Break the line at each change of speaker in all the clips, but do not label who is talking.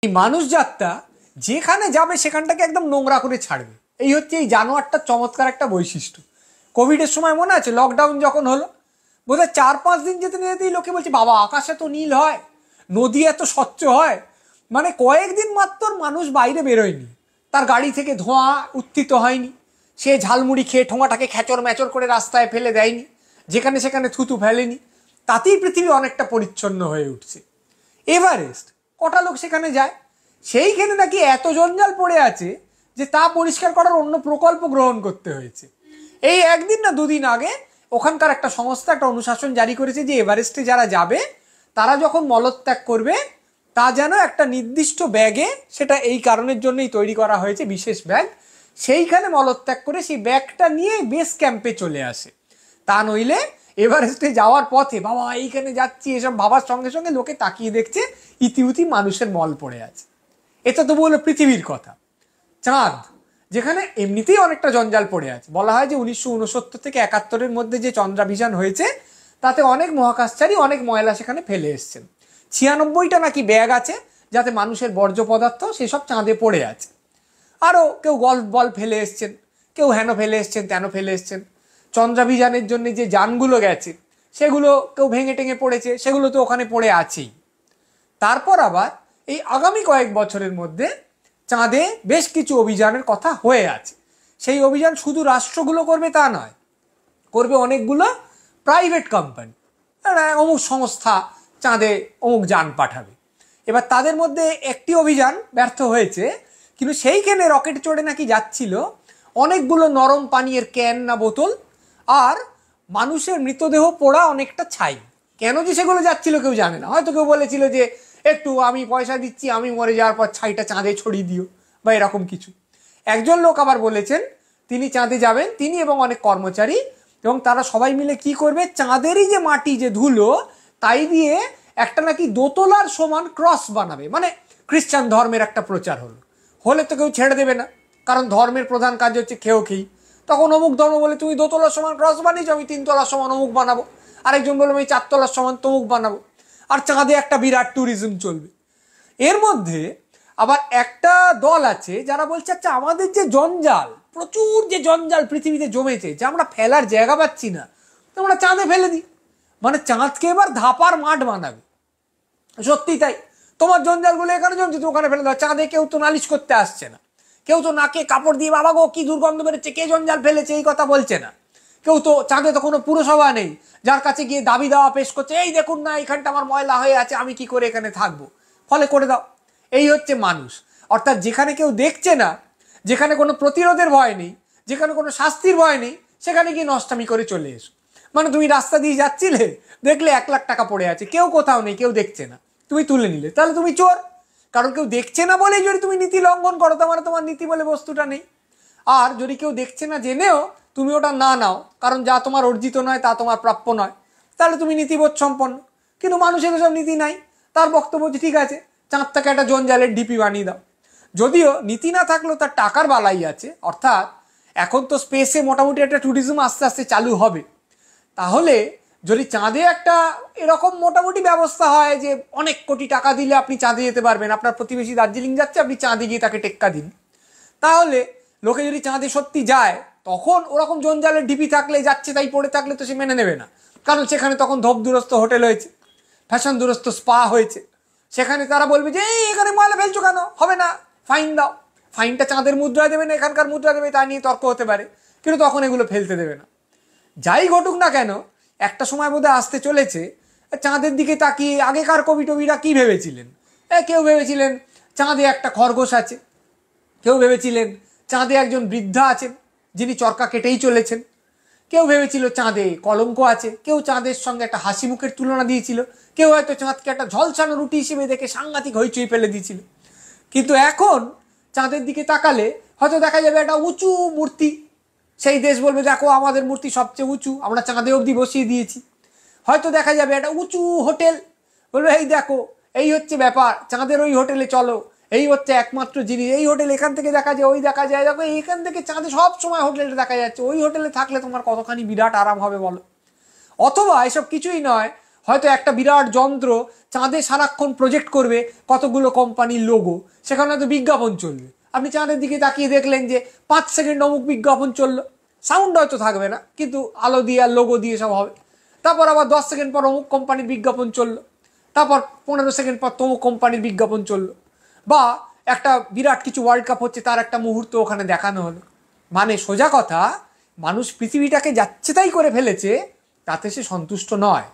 এই মানুষ জাতটা যেখানে যাবে সেখানটাকে একদম নোংরা করে ছাড়বে। এই হচ্ছে এই জানোয়ারটার চমৎকার একটা বৈশিষ্ট্য। কোভিডের সময় মনে আছে লকডাউন যখন হলো, বোধহয় 4-5 দিন যেতে যেতেই লোকে বলছে বাবা আকাশ এত নীল হয়, নদী এত স্বচ্ছ হয়। মানে কয়েকদিন মাত্র মানুষ বাইরে বেরোয়নি, তার গাড়ি থেকে ধোঁয়া উত্থিত হয়নি, সে ঝালমুড়ি খেয়ে ঠোঙাটাকে খ্যাচর ম্যাচর করে রাস্তায় ফেলে দেয়নি, যেখানে সেখানে থুতু ফেলেনি। তাতেই পৃথিবী অনেকটা পরিচ্ছন্ন হয়ে উঠছে। এভারেস্ট কটা লোক সেখানে যায়, সেইখানে নাকি এত জঞ্জাল পড়ে আছে যে তা পরিষ্কার করার অন্য প্রকল্প গ্রহণ করতে হয়েছে। এই একদিন না দুদিন আগে ওখানকার একটা সংস্থা একটা অনুশাসন জারি করেছে যে এভারেস্টে যারা যাবে তারা যখন মলত্যাগ করবে তা যেন একটা নির্দিষ্ট ব্যাগে, সেটা এই কারণের জন্যই তৈরি করা হয়েছে বিশেষ ব্যাগ, সেইখানে মলত্যাগ করে সেই ব্যাগটা নিয়ে বেস ক্যাম্পে চলে আসে। তা নইলে এভারেস্টে যাওয়ার পথে বাবা এইখানে যাচ্ছি এসব ভাবার সঙ্গে সঙ্গে লোকে তাকিয়ে দেখছে ইতিউতি মানুষের মল পড়ে আছে। এটা তো বললো পৃথিবীর কথা। চাঁদ যেখানে এমনিতেই অনেকটা জঞ্জাল পড়ে আছে, বলা হয় যে 1969 থেকে 71-এর মধ্যে যে চন্দ্রাভিযান হয়েছে তাতে অনেক মহাকাশচারী অনেক ময়লা সেখানে ফেলে এসছেন। 96টা নাকি ব্যাগ আছে যাতে মানুষের বর্জ্য পদার্থ সেসব চাঁদে পড়ে আছে। আরও কেউ গল্ফ বল ফেলে এসছেন, কেউ হেন ফেলে এসছেন তেন ফেলে এসছেন। চন্দ্রাভিযানের জন্য যে যানগুলো গেছে সেগুলো কেউ ভেঙে টেঙে পড়েছে, সেগুলো তো ওখানে পড়ে আছেই। তারপর আবার এই আগামী কয়েক বছরের মধ্যে চাঁদে বেশ কিছু অভিযানের কথা হয়ে আছে। সেই অভিযান শুধু রাষ্ট্রগুলো করবে তা নয়, করবে অনেকগুলো প্রাইভেট কোম্পানি, অমুক সংস্থা চাঁদে অমুক যান পাঠাবে। এবার তাদের মধ্যে একটি অভিযান ব্যর্থ হয়েছে, কিন্তু সেইখানে রকেট চড়ে নাকি যাচ্ছিল অনেকগুলো নরম পানীয়ের ক্যান না বোতল আর মানুষের মৃতদেহ পোড়া অনেকটা ছাই। কেন যে সেগুলো যাচ্ছিল কেউ জানে না, হয়তো কেউ বলেছিল যে একটু আমি পয়সা দিচ্ছি, আমি মরে যাওয়ার পর ছাইটা চাঁদে ছড়িয়ে দিও বা এরকম কিছু। একজন লোক আবার বলেছেন তিনি চাঁদে যাবেন, তিনি এবং অনেক কর্মচারী, এবং তারা সবাই মিলে কি করবে, চাঁদেরই যে মাটি যে ধুলো তাই দিয়ে একটা নাকি দোতলার সমান ক্রস বানাবে। মানে খ্রিস্টান ধর্মের একটা প্রচার হলে তো কেউ ছেড়ে দেবে না, কারণ ধর্মের প্রধান কাজ হচ্ছে খেয়েও খেই। তখন অমুক ধর্ম বলে তুমি দোতলার সমান ক্রস বানিয়েছো, আমি 3 তলার সমান অমুক বানাবো। আরেকজন বললো আমি 4 তলার সমান তমুক বানাবো। আর চাঁদে একটা বিরাট ট্যুরিজম চলবে। এর মধ্যে আবার একটা দল আছে যারা বলছে আচ্ছা আমাদের যে জঞ্জাল, প্রচুর যে জঞ্জাল পৃথিবীতে জমেছে, যে আমরা ফেলার জায়গা পাচ্ছি না, আমরা চাঁদে ফেলে দিই। মানে চাঁদকে এবার ধাপার মাঠ বানাবে। সত্যি তাই, তোমার জঞ্জালগুলো এখানে জমছে, তুমি ওখানে ফেলে দাও। চাঁদে কেউ তো নালিশ করতে আসছে না, কেউ তো নাকে কাপড় দিয়ে বাবা গো কি দুর্গন্ধ বেরোচ্ছে, কে জঞ্জাল ফেলেছে এই কথা বলছে না। কেউ তো চাঁদে তো কোনো পুরসভা নেই যার কাছে গিয়ে দাবি দেওয়া পেশ করছে, এই দেখুন না এখানটা আমার ময়লা হয়ে আছে, আমি কি করে এখানে থাকবো, ফলে করে দাও। এই হচ্ছে মানুষ। অর্থাৎ যেখানে কেউ দেখছে না, যেখানে কোনো প্রতিরোধের ভয় নেই, যেখানে কোনো শাস্তির ভয় নেই, সেখানে গিয়ে নষ্টামি করে চলে এসো। মানে তুমি রাস্তা দিয়ে যাচ্ছিলে, দেখলে 1 লাখ টাকা পড়ে আছে, কেউ কোথাও নেই, কেউ দেখছে না, তুমি তুলে নিলে, তাহলে তুমি চোর। কারণ কেউ দেখছে না বলেই যদি তুমি নীতি লঙ্ঘন করো, তার মানে তোমার নীতি বলে বস্তুটা নেই। আর যদি কেউ দেখছে না জেনেও তুমি ওটা না নাও, কারণ যা তোমার অর্জিত নয় তা তোমার প্রাপ্য নয়, তাহলে তুমি নীতিবোধ সম্পন্ন। কিন্তু মানুষের সব নীতি নাই, তার বক্তব্য ঠিক আছে চাঁদটাকে একটা জঞ্জালের ডিপি বানিয়ে দাও। যদিও নীতি না থাকলেও তার টাকার বালাই আছে। অর্থাৎ এখন তো স্পেসে মোটামুটি একটা ট্যুরিজম আস্তে আস্তে চালু হবে। তাহলে যদি চাঁদে একটা এরকম মোটামুটি ব্যবস্থা হয় যে অনেক কোটি টাকা দিলে আপনি চাঁদে যেতে পারবেন, আপনার প্রতিবেশী দার্জিলিং যাচ্ছে, আপনি চাঁদে গিয়ে তাকে টেক্কা দিন, তাহলে লোকে যদি চাঁদে সত্যি যায়, তখন ওরকম জঞ্জালের ডিপি থাকলে যাচ্ছে তাই পড়ে থাকলে তো সে মেনে নেবে না। কারণ সেখানে তখন ধোপ দুরস্ত হোটেল হয়েছে, ফ্যাশন দুরস্ত স্পা হয়েছে, সেখানে তারা বলবে যে এই এখানে ময়লা ফেলছো কেন, হবে না, ফাইন দাও। ফাইনটা চাঁদের মুদ্রায় দেবে না এখানকার মুদ্রা দেবে, তা নিয়ে তর্ক হতে পারে, কিন্তু তখন এগুলো ফেলতে দেবে না। যাই ঘটুক না কেন, একটা সময় বোধহয় আসতে চলেছে চাঁদের দিকে তাকিয়ে আগেকার কবি টবিরা কি ভেবেছিলেন, কেউ ভেবেছিলেন চাঁদে একটা খরগোশ আছে, কেউ ভেবেছিলেন চাঁদে একজন বৃদ্ধা আছেন যিনি চরকা কেটেই চলেছেন, কেউ ভেবেছিল চাঁদে কলঙ্ক আছে, কেউ চাঁদের সঙ্গে একটা হাসি মুখের তুলনা দিয়েছিল, কেউ হয়তো চাঁদকে একটা ঝলসানো রুটি হিসেবে দেখে সাংঘাতিক হইচই ফেলে দিয়েছিল। কিন্তু এখন চাঁদের দিকে তাকালে হয়তো দেখা যাবে একটা উঁচু মূর্তি, সেই দেশ বলবে দেখো আমাদের মূর্তি সবচেয়ে উঁচু, আমরা চাঁদে অবধি বসিয়ে দিয়েছি। হয়তো দেখা যাবে একটা উঁচু হোটেল, বলবে এই দেখো এই হচ্ছে ব্যাপার, চাঁদের ওই হোটেলে চলো, এই হচ্ছে একমাত্র জিনিস, এই হোটেল এখান থেকে দেখা যায়, ওই দেখা যায়, দেখো এখান থেকে চাঁদে সব সময় হোটেলটা দেখা যাচ্ছে, ওই হোটেলে থাকলে তোমার কতখানি বিরাট আরাম হবে বলো। অথবা এসব কিছুই নয়, হয়তো একটা বিরাট যন্ত্র চাঁদে সারাক্ষণ প্রজেক্ট করবে কতগুলো কোম্পানির লোগো, সেখানে হয়তো বিজ্ঞাপন চলবে। আপনি চাঁদের দিকে তাকিয়ে দেখলেন যে 5 সেকেন্ড অমুক বিজ্ঞাপন চললো, সাউন্ড হয়তো থাকবে না কিন্তু আলো দিয়ে আর লোগো দিয়ে সব হবে। তারপর আবার 10 সেকেন্ড পর অমুক কোম্পানির বিজ্ঞাপন চললো, তারপর 15 সেকেন্ড পর তমুক কোম্পানির বিজ্ঞাপন চললো। বা একটা বিরাট কিছু ওয়ার্ল্ড কাপ হচ্ছে, তার একটা মুহূর্ত ওখানে দেখানো হলো। মানে সোজা কথা, মানুষ পৃথিবীটাকে যাচ্ছে তাই করে ফেলেছে, তাতে সে সন্তুষ্ট নয়।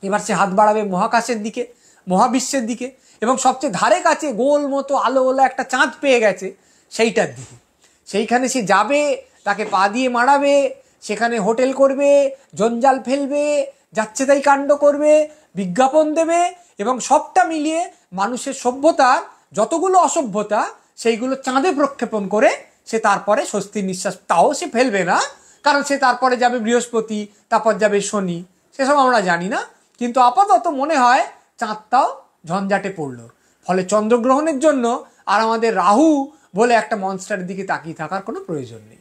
এবার সে হাত বাড়াবে মহাকাশের দিকে, মহাবিশ্বের দিকে, এবং সবচেয়ে ধারে কাছে গোল মতো আলোওয়ালা একটা চাঁদ পেয়ে গেছে সেইটার দিকে। সেইখানে সে যাবে, তাকে পা দিয়ে মারাবে, সেখানে হোটেল করবে, জঞ্জাল ফেলবে, যাচ্ছে তাই কাণ্ড করবে, বিজ্ঞাপন দেবে, এবং সবটা মিলিয়ে মানুষের সভ্যতার যতগুলো অসভ্যতা সেইগুলো চাঁদে প্রক্ষেপণ করে সে তারপরে স্বস্তির নিঃশ্বাস, তাও সে ফেলবে না, কারণ সে তারপরে যাবে বৃহস্পতি, তারপর যাবে শনি, সেসব আমরা জানি না। কিন্তু আপাতত মনে হয় চাঁদটাও ঝঞ্ঝাটে পড়লো। ফলে চন্দ্রগ্রহণের জন্য আর আমাদের রাহু বলে একটা মনস্টারের দিকে তাকিয়ে থাকার কোনো প্রয়োজন নেই।